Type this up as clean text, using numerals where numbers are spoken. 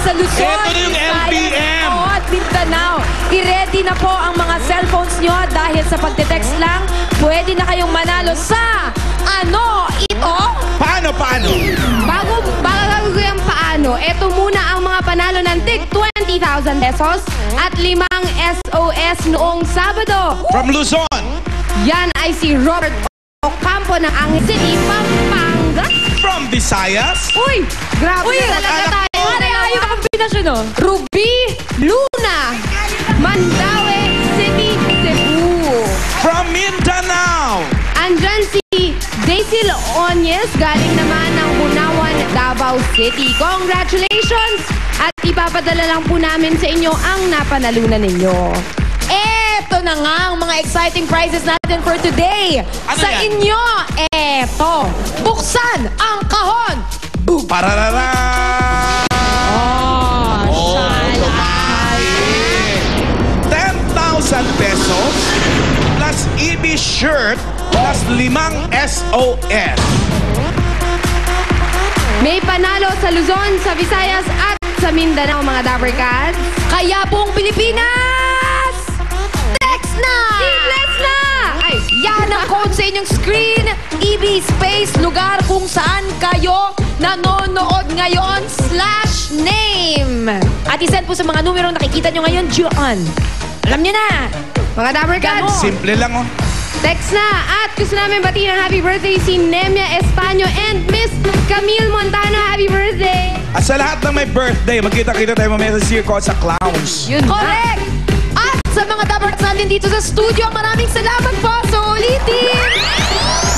sa Luzon. Ito na yung LBM. At Mindanao. I-ready na po ang mga cellphones nyo dahil sa pagte-text lang, pwede na kayong manalo sa ano ito? Paano? Bago ko yung paano, ito muna ang mga panalo ng tig 20,000 pesos at 5 SOS noong Sabado. From Luzon. Yan ay si Robert Ocampo ng Angel City, Pampanga. From Visayas. Uy, grabe na talaga tayo. Ayun ang kombinasyon, no? Ruby Luna, Mandaue City, Cebu. From Mindanao. Andyan si Daisy Onyes, galing naman ng Bunawan, Davao City. Congratulations! At ipapadala lang po namin sa inyo ang napanalunan ninyo. Eto na nga ang mga exciting prizes natin for today. Ano sa yan? inyo, eto. Buksan ang kahon. Boom! Pararara! Oh, 10,000 pesos plus EB shirt plus 5 SOS. May panalo sa Luzon, sa Visayas at sa Mindanao, mga Dapper Cats. Kaya buong Pilipinas! Text na! Seamless na! Ay, yan ang code sa inyong screen. EB space, lugar kung saan kayo nanonood ngayon /name. At isend po sa mga numero nakikita nyo ngayon, John. Alam nyo na. Mga Dapper Cats, Simple lang, oh. text na! At gusto namin batiin ng happy birthday si Nemia Españo and Miss Camille Montano. Happy birthday! At sa lahat ng may birthday, magkita-kita tayo mamaya sa Circo sa Clowns. Yun Correct! At sa mga dapat natin dito sa studio, maraming salamat po sa ulitin!